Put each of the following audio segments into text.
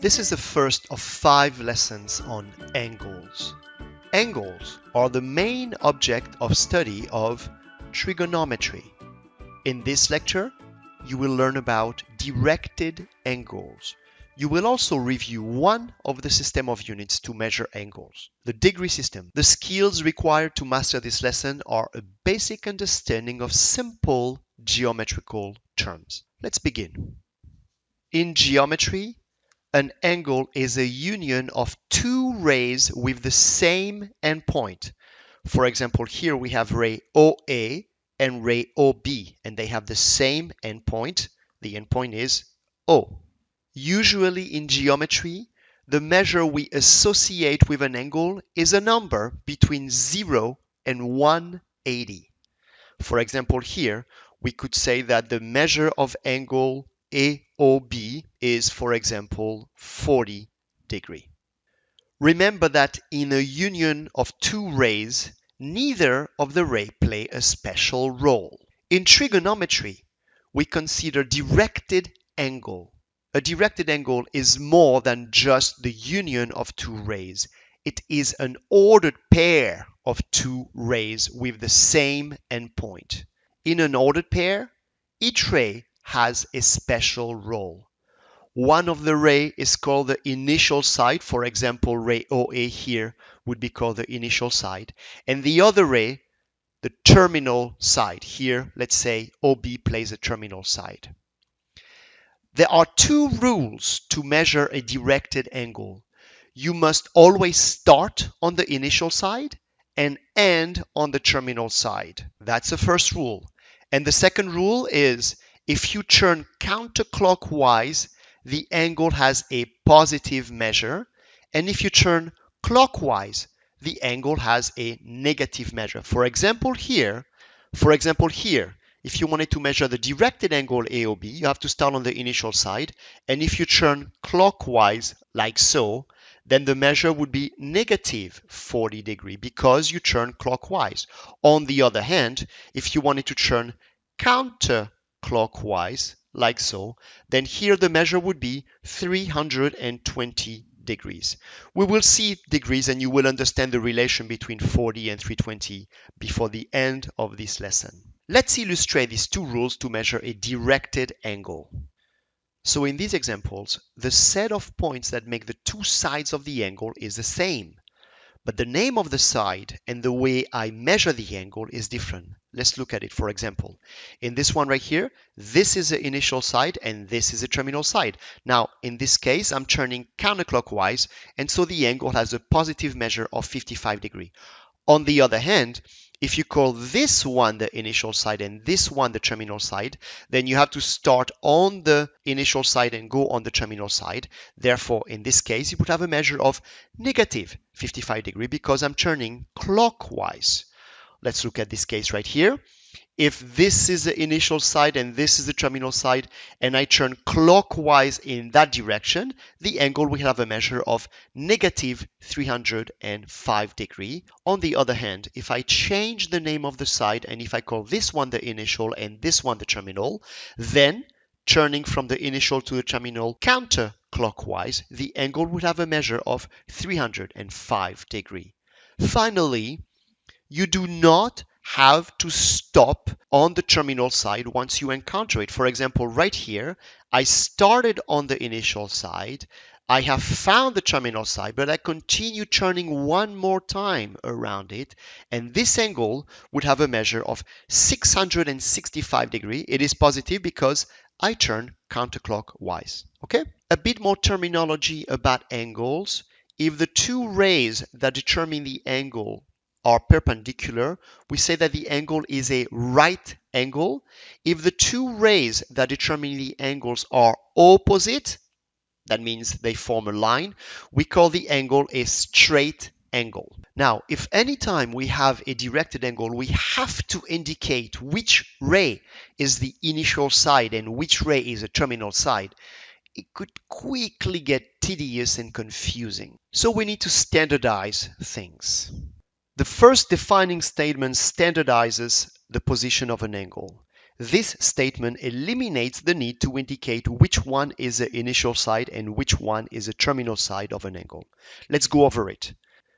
This is the first of 5 lessons on angles. Angles are the main object of study of trigonometry. In this lecture, you will learn about directed angles. You will also review one of the system of units to measure angles, the degree system. The skills required to master this lesson are a basic understanding of simple geometrical terms. Let's begin. In geometry, an angle is a union of two rays with the same endpoint. For example, here we have ray OA and ray OB, and they have the same endpoint. The endpoint is O. Usually in geometry, the measure we associate with an angle is a number between 0 and 180. For example, here we could say that the measure of angle AOB is, for example, 40 degrees. Remember that in a union of two rays, neither of the rays play a special role. In trigonometry, we consider directed angle. A directed angle is more than just the union of two rays. It is an ordered pair of two rays with the same endpoint. In an ordered pair, each ray has a special role. One of the rays is called the initial side. For example, ray OA here would be called the initial side. And the other ray, the terminal side. Here, let's say OB plays a terminal side. There are two rules to measure a directed angle. You must always start on the initial side and end on the terminal side. That's the first rule. And the second rule is if you turn counterclockwise, the angle has a positive measure. And if you turn clockwise, the angle has a negative measure. For example, here, if you wanted to measure the directed angle AOB, you have to start on the initial side. And if you turn clockwise, like so, then the measure would be negative 40 degrees because you turn clockwise. On the other hand, if you wanted to turn counterclockwise, like so, then here the measure would be 320 degrees. We will see degrees and you will understand the relation between 40 and 320 before the end of this lesson. Let's illustrate these two rules to measure a directed angle. So in these examples, the set of points that make the two sides of the angle is the same, but the name of the side and the way I measure the angle is different. Let's look at it. For example, in this one right here, this is the initial side and this is the terminal side. Now, in this case, I'm turning counterclockwise, and so the angle has a positive measure of 55 degrees. On the other hand, if you call this one the initial side and this one the terminal side, then you have to start on the initial side and go on the terminal side. Therefore, in this case, you would have a measure of negative 55 degrees because I'm turning clockwise. Let's look at this case right here. If this is the initial side and this is the terminal side, and I turn clockwise in that direction, the angle will have a measure of negative 305 degrees. On the other hand, if I change the name of the side and if I call this one the initial and this one the terminal, then turning from the initial to the terminal counterclockwise, the angle would have a measure of 305 degrees. Finally, you do not have to stop on the terminal side once you encounter it. For example, right here, I started on the initial side. I have found the terminal side, but I continue turning one more time around it. And this angle would have a measure of 665 degrees. It is positive because I turn counterclockwise. Okay? A bit more terminology about angles. If the two rays that determine the angle are perpendicular, we say that the angle is a right angle. If the two rays that determine the angles are opposite, that means they form a line, we call the angle a straight angle. Now, if anytime we have a directed angle, we have to indicate which ray is the initial side and which ray is a terminal side, it could quickly get tedious and confusing. So we need to standardize things. The first defining statement standardizes the position of an angle. This statement eliminates the need to indicate which one is the initial side and which one is the terminal side of an angle. Let's go over it.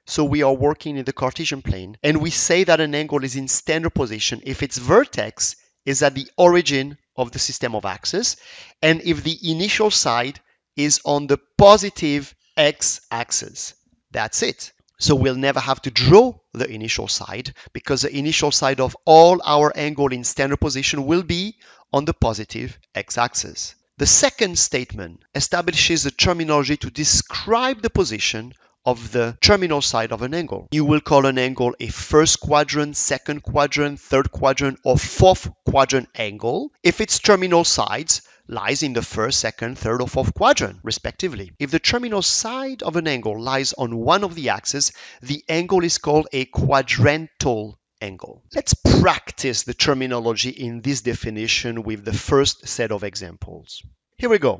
So we are working in the Cartesian plane, and we say that an angle is in standard position if its vertex is at the origin of the system of axes, and if the initial side is on the positive x-axis. That's it. So we'll never have to draw the initial side because the initial side of all our angle in standard position will be on the positive x-axis. The second statement establishes a terminology to describe the position of the terminal side of an angle. You will call an angle a first quadrant, second quadrant, third quadrant, or fourth quadrant angle if its terminal sides lies in the first, second, third, or fourth quadrant, respectively. If the terminal side of an angle lies on one of the axes, the angle is called a quadrantal angle. Let's practice the terminology in this definition with the first set of examples. Here we go.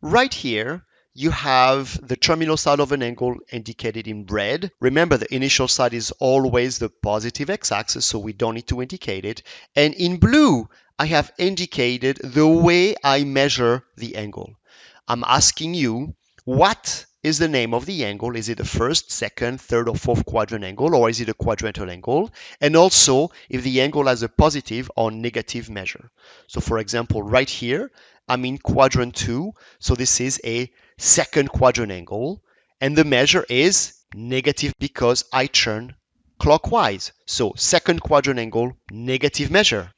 Right here, you have the terminal side of an angle indicated in red. Remember, the initial side is always the positive x-axis, so we don't need to indicate it. And in blue, I have indicated the way I measure the angle. I'm asking you, what is the name of the angle? Is it a first, second, third, or fourth quadrant angle, or is it a quadrantal angle? And also, if the angle has a positive or negative measure. So for example, right here, I'm in quadrant 2, so this is a second quadrant angle, and the measure is negative because I turn clockwise. So second quadrant angle, negative measure.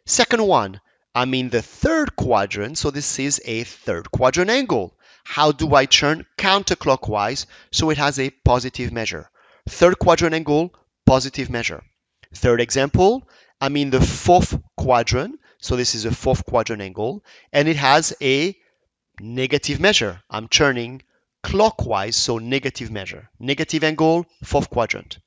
Second one, I'm in the third quadrant, so this is a third quadrant angle. How do I turn counterclockwise? So it has a positive measure. Third quadrant angle, positive measure. Third example, I'm in the fourth quadrant, so this is a fourth quadrant angle, and it has a negative measure. I'm turning clockwise, so negative measure. Negative angle, fourth quadrant.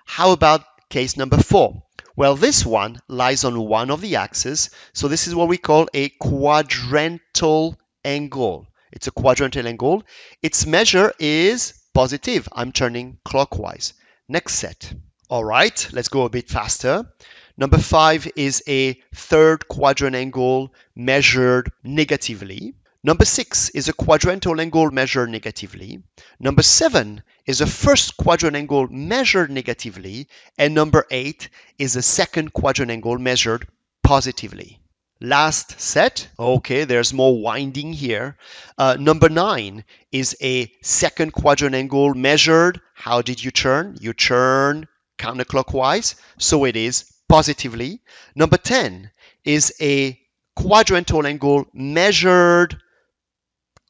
How about case number 4? Well, this one lies on one of the axes, so this is what we call a quadrantal angle. It's a quadrantal angle. Its measure is positive. I'm turning clockwise. Next set. All right, let's go a bit faster. Number 5 is a third quadrant angle measured negatively. Number 6 is a quadrantal angle measured negatively. Number 7 is a first quadrant angle measured negatively. And number 8 is a second quadrant angle measured positively. Last set. Okay, there's more winding here. Number 9 is a second quadrant angle measured. How did you turn? You turn counterclockwise, so it is positively. Number 10 is a quadrantal angle measured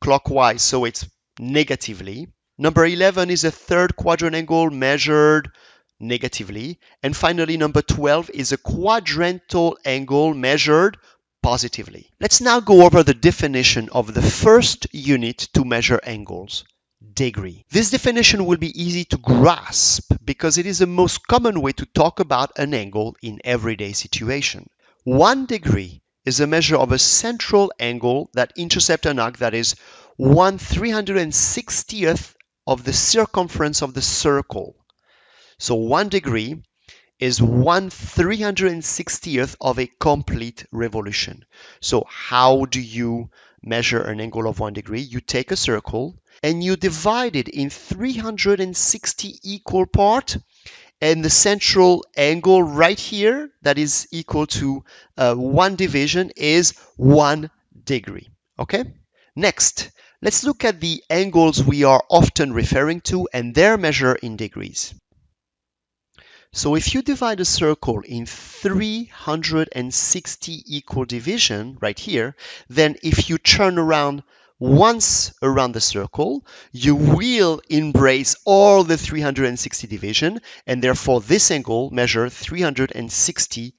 clockwise, so it's negatively. Number 11 is a third quadrant angle measured negatively. And finally, number 12 is a quadrantal angle measured positively. Let's now go over the definition of the first unit to measure angles, degree. This definition will be easy to grasp because it is the most common way to talk about an angle in everyday situation. 1 degree is a measure of a central angle that intercepts an arc that is 1/360th of the circumference of the circle. So 1 degree is 1/360th of a complete revolution. So how do you measure an angle of 1 degree? You take a circle and you divide it in 360 equal parts, and the central angle right here that is equal to 1 division is 1 degree. Okay? Next, let's look at the angles we are often referring to and their measure in degrees. So if you divide a circle in 360 equal division right here, then if you turn around once around the circle, you will embrace all the 360 division, and therefore this angle measures 360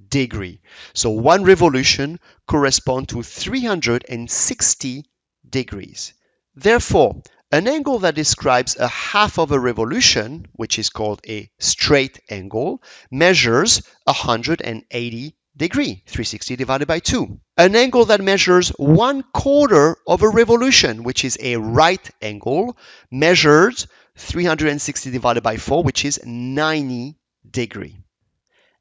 degree. So 1 revolution corresponds to 360 degrees. Therefore, an angle that describes a half of a revolution, which is called a straight angle, measures 180 degree, 360 divided by 2. An angle that measures 1/4 of a revolution, which is a right angle, measures 360 divided by 4, which is 90 degree.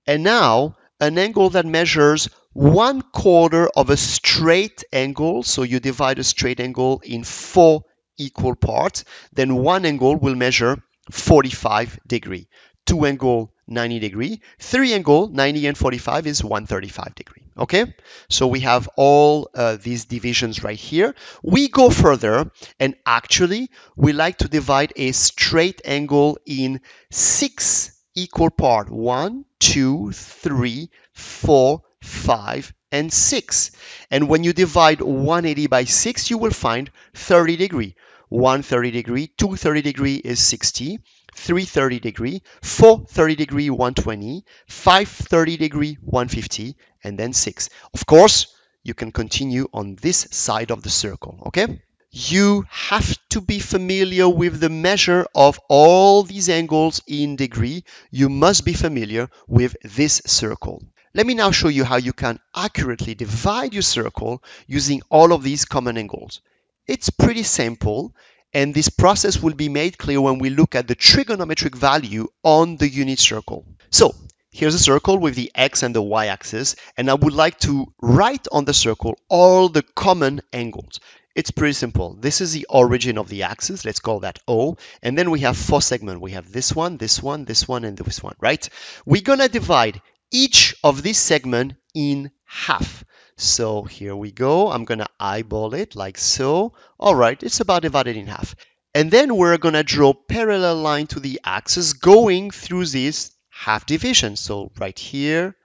And now, an angle that measures 1/4 of a straight angle. So you divide a straight angle in 4 equal parts. Then one angle will measure 45 degree. Two angle 90 degree. Three angle 90 and 45 is 135 degree. Okay, so we have all these divisions right here. We go further, and actually we like to divide a straight angle in 6 equal parts. 1, 2, 3, 4, 5, and 6. And when you divide 180 by 6, you will find 30 degree. 130 degree, 230 degree is 60, 330 degree, 430 degree, 120, 530 degree, 150, and then 6. Of course, you can continue on this side of the circle, okay? You have to be familiar with the measure of all these angles in degree. You must be familiar with this circle. Let me now show you how you can accurately divide your circle using all of these common angles. It's pretty simple, and this process will be made clear when we look at the trigonometric value on the unit circle. So here's a circle with the x and the y axis, and I would like to write on the circle all the common angles. It's pretty simple. This is the origin of the axis. Let's call that O. And then we have 4 segments. We have this one, this one, this one, and this one, right? We're going to divide each of these segments in half. So here we go. I'm going to eyeball it like so. All right, it's about divided in half. And then we're going to draw parallel line to the axis going through this half division. So right here,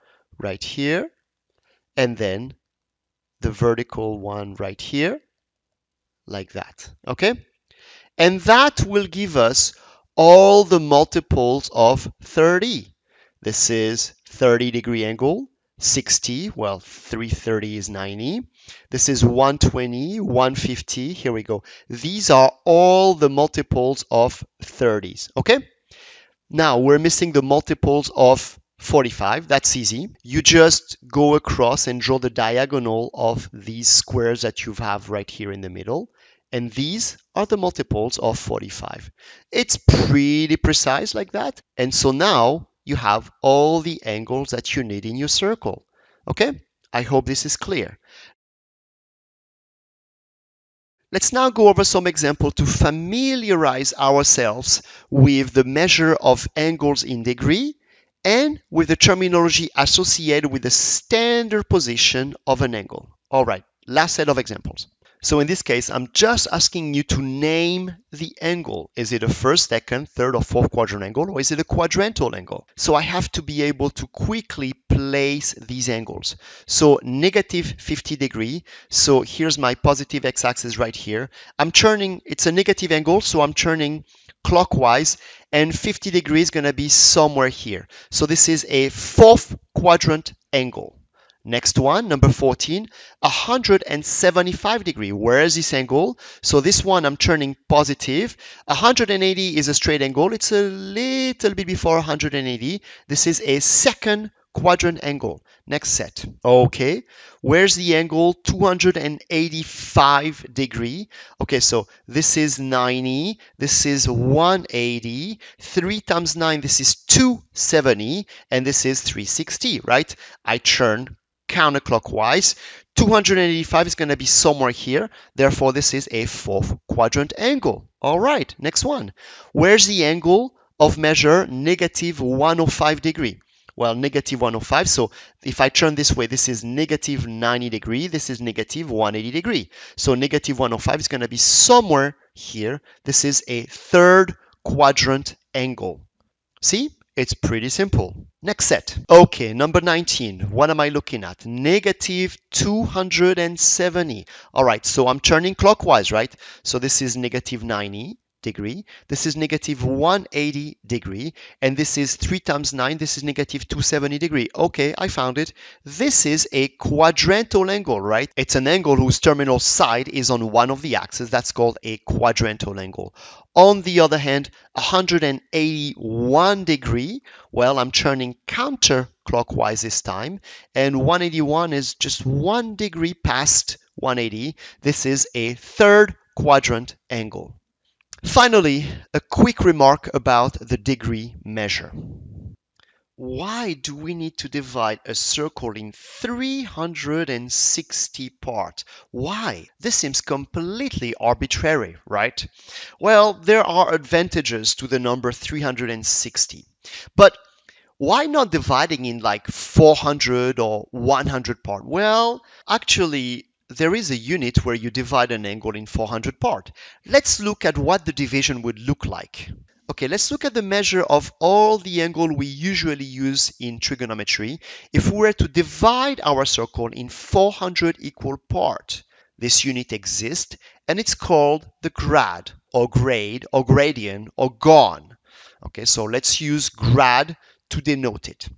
and then the vertical one right here, like that, okay? And that will give us all the multiples of 30. This is 30-degree angle, 60, well, 330 is 90. This is 120, 150, here we go. These are all the multiples of 30s, okay? Now, we're missing the multiples of 45. That's easy. You just go across and draw the diagonal of these squares that you have right here in the middle. And these are the multiples of 45. It's pretty precise like that. And so now you have all the angles that you need in your circle. Okay? I hope this is clear. Let's now go over some examples to familiarize ourselves with the measure of angles in degree and with the terminology associated with the standard position of an angle. All right, last set of examples. So in this case, I'm just asking you to name the angle. Is it a first, second, third, or fourth quadrant angle, or is it a quadrantal angle? So I have to be able to quickly place these angles. So negative 50 degree. So here's my positive x-axis right here. I'm turning, it's a negative angle, so I'm turning clockwise, and 50 degrees is going to be somewhere here. So this is a fourth quadrant angle. Next one, number 14, 175 degree. Where is this angle? So this one I'm turning positive. 180 is a straight angle. It's a little bit before 180. This is a second quadrant angle. Next set. Okay, where's the angle? 285 degree. Okay, so this is 90. This is 180. 3 times 9, this is 270. And this is 360, right? I turn counterclockwise. 285 is going to be somewhere here. Therefore, this is a fourth quadrant angle. All right, next one. Where's the angle of measure negative 105 degree? Well, negative 105. So if I turn this way, this is negative 90 degree. This is negative 180 degree. So negative 105 is going to be somewhere here. This is a third quadrant angle. See? It's pretty simple. Next set. Okay, number 19. What am I looking at? Negative 270. All right, so I'm turning clockwise, right? So this is negative 90 degree. This is negative 180 degree. And this is 3 times 9. This is negative 270 degree. Okay, I found it. This is a quadrantal angle, right? It's an angle whose terminal side is on one of the axes. That's called a quadrantal angle. On the other hand, 181 degree, well, I'm turning counterclockwise this time, and 181 is just 1 degree past 180. This is a third quadrant angle. Finally, a quick remark about the degree measure. why do we need to divide a circle in 360 parts? Why? This seems completely arbitrary, right? Well, there are advantages to the number 360. But why not dividing in like 400 or 100 part? Well, actually, there is a unit where you divide an angle in 400 part. Let's look at what the division would look like. Okay, let's look at the measure of all the angle we usually use in trigonometry. If we were to divide our circle in 400 equal parts, this unit exists and it's called the grad or grade or gradient or gon. Okay, so let's use grad to denote it.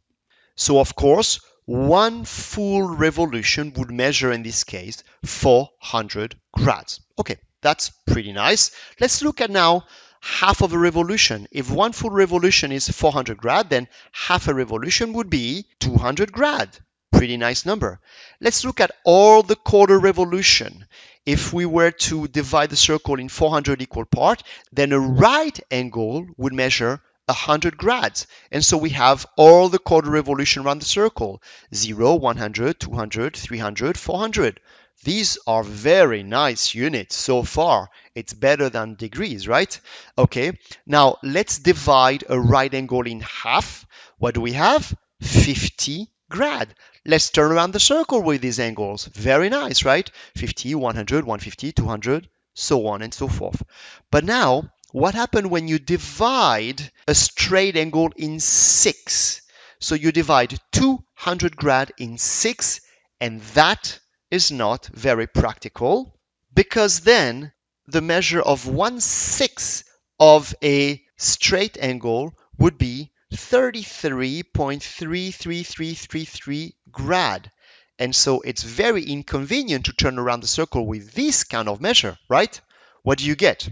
So of course, one full revolution would measure in this case 400 grads. Okay, that's pretty nice. Let's look at now half of a revolution. If one full revolution is 400 grad, then half a revolution would be 200 grad. Pretty nice number. Let's look at all the quarter revolution. If we were to divide the circle in 400 equal parts, then a right angle would measure 100 grads. And so we have all the quarter revolution around the circle. 0, 100, 200, 300, 400. These are very nice units so far. It's better than degrees, right? Okay, now let's divide a right angle in half. What do we have? 50 grad. Let's turn around the circle with these angles. Very nice, right? 50, 100, 150, 200, so on and so forth. But now, what happens when you divide a straight angle in 6? So you divide 200 grad in 6, and that is not very practical because then the measure of 1/6 of a straight angle would be 33.33333 grad. And so it's very inconvenient to turn around the circle with this kind of measure, right? What do you get?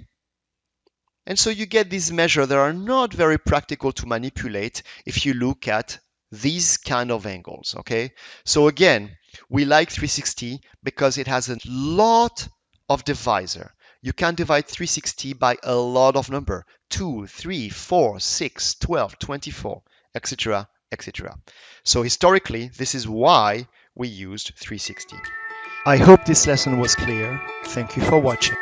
And so you get these measures that are not very practical to manipulate if you look at these kind of angles, okay? So again, we like 360 because it has a lot of divisor. You can divide 360 by a lot of number, 2, 3, 4, 6, 12, 24, etc., etc. So historically, this is why we used 360. I hope this lesson was clear. Thank you for watching.